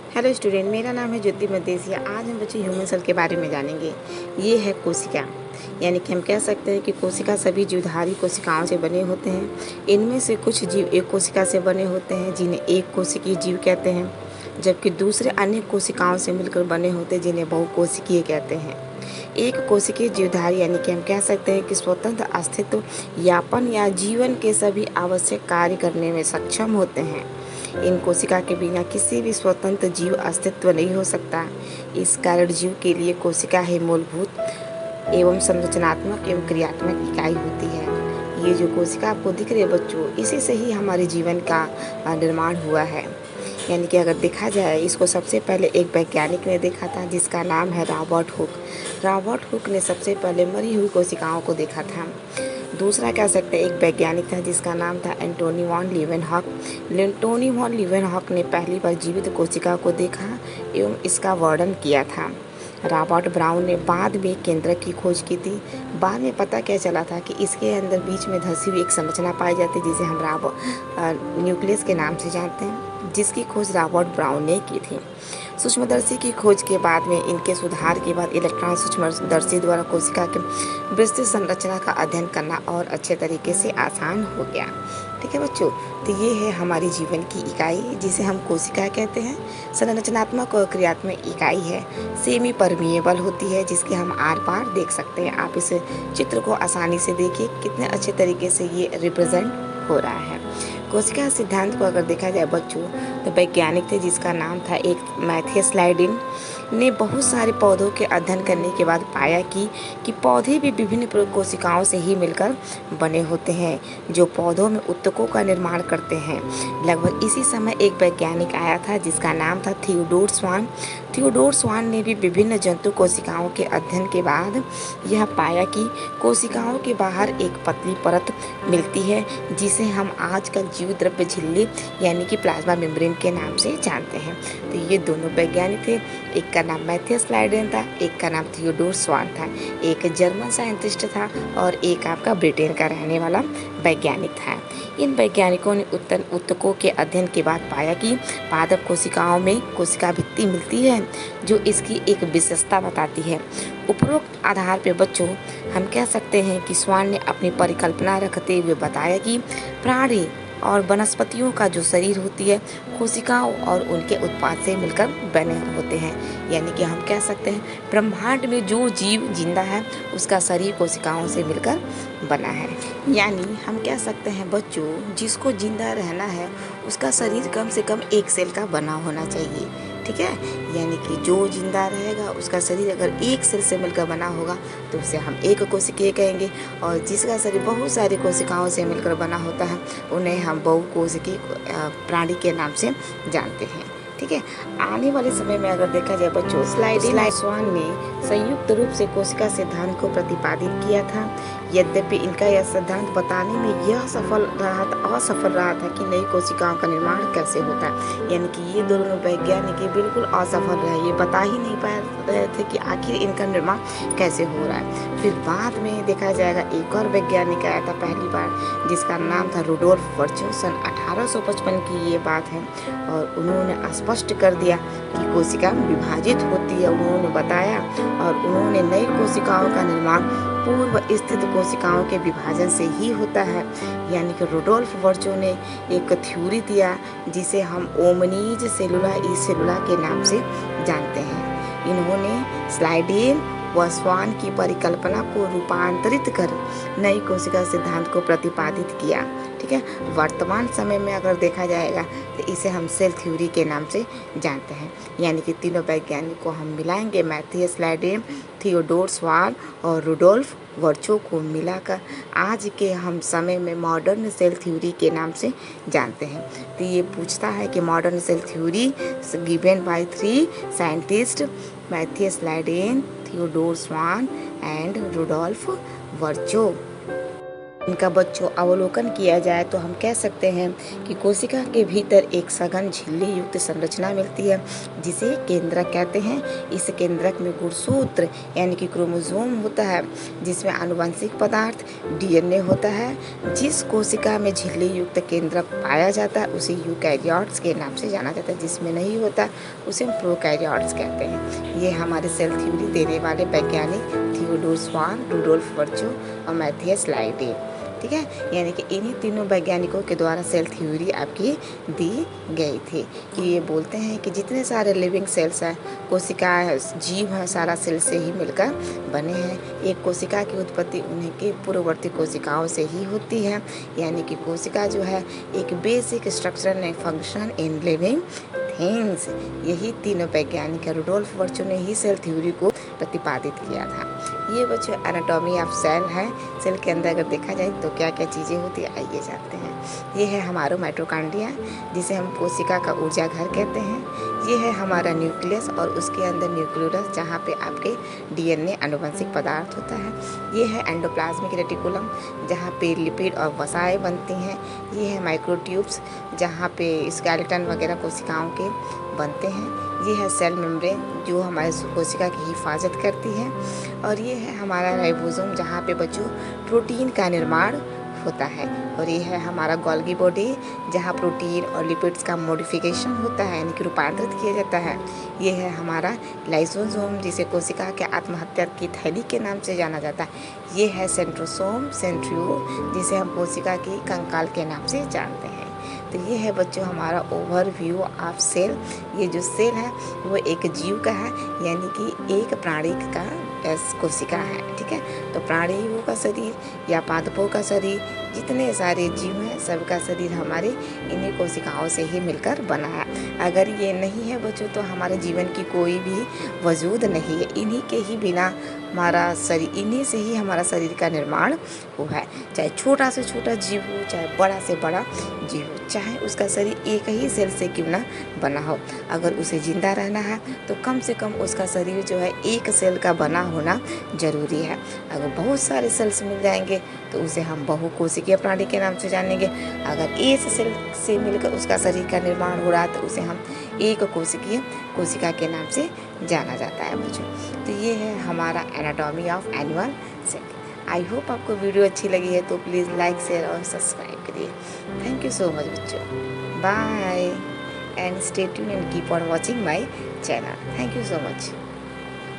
Hello student, मेरा नाम है ज्योति मदेसिया। आज हम बच्चे ह्यूमन सेल के बारे में जानेंगे। ये है कोशिका, यानी कि हम कह सकते हैं कि कोशिका सभी जीवधारी कोशिकाओं से बने होते हैं। इनमें से कुछ जीव एक कोशिका से बने होते हैं जिन्हें एक कोशिकीय जीव कहते हैं, जबकि दूसरे अन्य कोशिकाओं से मिलकर बने होते हैं जिन्हें बहुकोशिकीय कहते हैं। एक कोशिकीय जीवधारी यानी कि हम कह सकते हैं कि स्वतंत्र अस्तित्व, यापन या जीवन के सभी आवश्यक कार्य करने में सक्षम होते हैं। इन कोशिका के बिना किसी भी स्वतंत्र जीव अस्तित्व नहीं हो सकता। इस कारण जीव के लिए कोशिका ही मूलभूत एवं संरचनात्मक एवं क्रियात्मक इकाई होती है। ये जो कोशिका आपको दिख रही है बच्चों, इसी से ही हमारे जीवन का निर्माण हुआ है। यानी कि अगर देखा जाए, इसको सबसे पहले एक वैज्ञानिक ने देखा था जिसका नाम है रॉबर्ट हुक। रॉबर्ट हुक ने सबसे पहले मरी हुई कोशिकाओं को देखा था। दूसरा कह सकते हैं एक वैज्ञानिक था जिसका नाम था Antony von Leeuwenhoek. Antony von Leeuwenhoek ने पहली बार जीवित कोशिका को देखा एवं इसका वर्णन किया था। रॉबर्ट ब्राउन ने बाद में केंद्रक की खोज की थी। बाद में पता क्या चला था कि इसके अंदर बीच में धंसी हुई एक संरचना पाई जाती है जिसे हम न्यूक्लियस के नाम से जानते हैं, जिसकी खोज रॉबर्ट ब्राउन ने की थी। सूक्ष्मदर्शी की खोज के बाद में इनके सुधार के बाद इलेक्ट्रॉन सूक्ष्मदर्शी द्वारा कोशिका के विस्तृत संरचना का अध्ययन करना और अच्छे तरीके से आसान हो गया। ठीक है बच्चों, तो ये है हमारी जीवन की इकाई जिसे हम कोशिका कहते हैं। संरचनात्मक और क्रियात्मक इकाई है, सेमी परमिएबल होती है जिसके हम आर पार देख सकते हैं। आप इस चित्र को आसानी से देखिए कितने अच्छे तरीके से ये रिप्रेजेंट हो रहा है। कोशिका सिद्धांत को अगर देखा जाए बच्चों, तो वैज्ञानिक थे जिसका नाम था एक मैथियस स्लाइडिन ने बहुत सारे पौधों के अध्ययन करने के बाद पाया कि पौधे भी विभिन्न कोशिकाओं से ही मिलकर बने होते हैं जो पौधों में उत्तकों का निर्माण करते हैं। लगभग इसी समय एक वैज्ञानिक आया था जिसका नाम था थियोडोर स्वान। थियोडोर स्वान ने भी विभिन्न जंतु कोशिकाओं के अध्ययन के बाद यह पाया कि कोशिकाओं के बाहर एक पतली परत मिलती है जिसे हम आजकल जीव द्रव्य झिल्ली यानी कि प्लाज्मा मेम्ब्रेन के नाम से जानते हैं। तो ये दोनों वैज्ञानिक थे, एक का नाम मैथियस स्लाइडेन था, एक का नाम थियोडोर स्वान था। एक जर्मन साइंटिस्ट था और एक आपका ब्रिटेन का रहने वाला वैज्ञानिक था। इन वैज्ञानिकों ने उत्तकों के अध्ययन के बाद पाया कि पादप कोशिकाओं में कोशिका भित्ति मिलती है जो इसकी एक विशेषता बताती है। उपरोक्त आधार पर बच्चों हम कह सकते हैं कि स्वान ने अपनी परिकल्पना रखते हुए बताया कि प्राणी और वनस्पतियों का जो शरीर होती है कोशिकाओं और उनके उत्पाद से मिलकर बने होते हैं। यानी कि हम कह सकते हैं ब्रह्मांड में जो जीव जिंदा है उसका शरीर कोशिकाओं से मिलकर बना है। यानी हम कह सकते हैं बच्चों, जिसको जिंदा रहना है उसका शरीर कम से कम एक सेल का बना होना चाहिए। ठीक है, यानी कि जो जिंदा रहेगा उसका शरीर अगर एक सेल से मिलकर बना होगा तो उसे हम एक कोशिकीय कहेंगे, और जिसका शरीर बहुत सारी कोशिकाओं से मिलकर बना होता है उन्हें हम बहुकोशिकीय प्राणी के नाम से जानते हैं। ठीक है, आने वाले समय में अगर देखा जाए बच्चों, स्लाइडिन स्वान ने संयुक्त रूप से कोशिका सिद्धांत को प्रतिपादित किया था। यद्यपि इनका यह सिद्धांत बताने में यह असफल रहा था कि नई कोशिकाओं का निर्माण कैसे होता है। यानी कि ये दोनों वैज्ञानिक बिल्कुल असफल रहे, ये बता ही नहीं पा रहे थे कि आखिर इनका निर्माण कैसे हो रहा है। फिर बाद में देखा जाएगा एक और वैज्ञानिक आया था पहली बार जिसका नाम था रुडोल्फ वर्चो। सन 1855 की ये बात है और उन्होंने स्पष्ट कर दिया कि कोशिका विभाजित होती है। उन्होंने बताया और उन्होंने नई कोशिकाओं का निर्माण पूर्व स्थित कोशिकाओं के विभाजन से ही होता है। यानी कि रुडोल्फ वर्चो ने एक थ्योरी दिया जिसे हम ओमनीज सेलुला ई सेलुला के नाम से जानते हैं। इन्होंने स्लाइडिन व स्वान की परिकल्पना को रूपांतरित कर नई कोशिका सिद्धांत को प्रतिपादित किया। ठीक है, वर्तमान समय में अगर देखा जाएगा तो इसे हम सेल थ्योरी के नाम से जानते हैं। यानी कि तीनों वैज्ञानिक को हम मिलाएंगे, मैथियस स्लाइडेन, थियोडोर स्वान और रुडोल्फ वर्चो को मिलाकर आज के हम समय में मॉडर्न सेल थ्योरी के नाम से जानते हैं। तो ये पूछता है कि modern cell theory given by 3 scientist Matthias Schleiden, Theodor Schwann and Rudolf Virchow. इनका बच्चों अवलोकन किया जाए तो हम कह सकते हैं कि कोशिका के भीतर एक सघन झिल्ली युक्त संरचना मिलती है जिसे केंद्रक कहते हैं। इस केंद्रक में गुणसूत्र यानी कि क्रोमोसोम होता है जिसमें आनुवंशिक पदार्थ डीएनए होता है। जिस कोशिका में झिल्ली युक्त केंद्रक पाया जाता है उसे यूकैरियोट्स के नाम से जाना जाता है, जिसमें नहीं होता उसे हम प्रोकैरियोट्स कहते हैं। ये हमारे सेल थ्योरी देने वाले वैज्ञानिक थियोडोर स्वान, रुडोल्फ वर्चो और मैथियस लाइडे, ठीक है। यानी कि इन्हीं तीनों वैज्ञानिकों के द्वारा सेल थ्योरी आपकी दी गई थी कि ये बोलते हैं कि जितने सारे लिविंग सेल्स हैं, कोशिकाएं, जीव हैं, सारा सेल से ही मिलकर बने हैं। एक कोशिका की उत्पत्ति उन्हीं के पूर्ववर्ती कोशिकाओं से ही होती है। यानी कि कोशिका जो है एक basic structure and function in living things. यही तीनों वैज्ञानिक रुडोल्फ वर्चो ने ही सेल थ्योरी को प्रतिपादित किया था। ये बच्चों एनाटॉमी ऑफ सेल है। सेल के अंदर अगर देखा जाए तो क्या क्या चीज़ें होती है, आइए जानते हैं। ये है हमारा माइटोकॉन्ड्रिया जिसे हम कोशिका का ऊर्जा घर कहते हैं। ये है हमारा न्यूक्लियस और उसके अंदर न्यूक्लियोलस जहाँ पे आपके डीएनए आनुवंशिक पदार्थ होता है। ये है एंडोप्लाज्मिक रेटिकुलम जहाँ पे लिपिड और वसाएं बनती हैं। ये है माइक्रोट्यूब्स जहाँ पे स्केलेटन वगैरह कोशिकाओं के बनते हैं। ये है सेल मेम्ब्रेन जो हमारे कोशिका की हिफाजत करती है। और ये है हमारा राइबोसोम जहाँ पे बच्चों प्रोटीन का निर्माण होता है। और ये है हमारा गोल्गी बॉडी जहाँ प्रोटीन और लिपिड्स का मॉडिफिकेशन होता है यानी कि रूपांतरित किया जाता है। ये है हमारा लाइसोसोम जिसे कोशिका के आत्महत्या की थैली के नाम से जाना जाता है। ये है सेंट्रोसोम, सेंट्रियोल जिसे हम कोशिका की कंकाल के नाम से जानते हैं। तो ये है बच्चों हमारा ओवरव्यू ऑफ सेल। ये जो सेल है वो एक जीव का है यानी कि एक प्राणी का कोशिका है, ठीक है। तो प्राणियों का शरीर या पादपों का शरीर, जितने सारे जीव हैं सबका शरीर हमारे इन्हीं कोशिकाओं से ही मिलकर बना है। अगर ये नहीं है बच्चों तो हमारे जीवन की कोई भी वजूद नहीं है। इन्हीं के ही बिना हमारा शरीर, इन्हीं से ही हमारा शरीर का निर्माण हुआ है। चाहे छोटा से छोटा जीव हो, चाहे बड़ा से बड़ा जीव हो, चाहे उसका शरीर एक ही सेल से क्यों ना बना हो, अगर उसे जिंदा रहना है तो कम से कम उसका शरीर जो है एक सेल का बना होना जरूरी है। अगर बहुत सारे सेल्स मिल जाएंगे तो उसे हम बहुकोशिकीय प्राणी के नाम से जानेंगे। अगर एक सेल से मिलकर उसका शरीर का निर्माण हो रहा है तो उसे हम एक कोशिकीय कोशिका के नाम से जाना जाता है बच्चों। तो ये है हमारा anatomy of animal cell. I hope आपको वीडियो अच्छी लगी है तो प्लीज़ लाइक, शेयर और सब्सक्राइब करिए। थैंक यू सो मच बच्चों, bye and stay tune and keep on watching my channel. Thank you so much.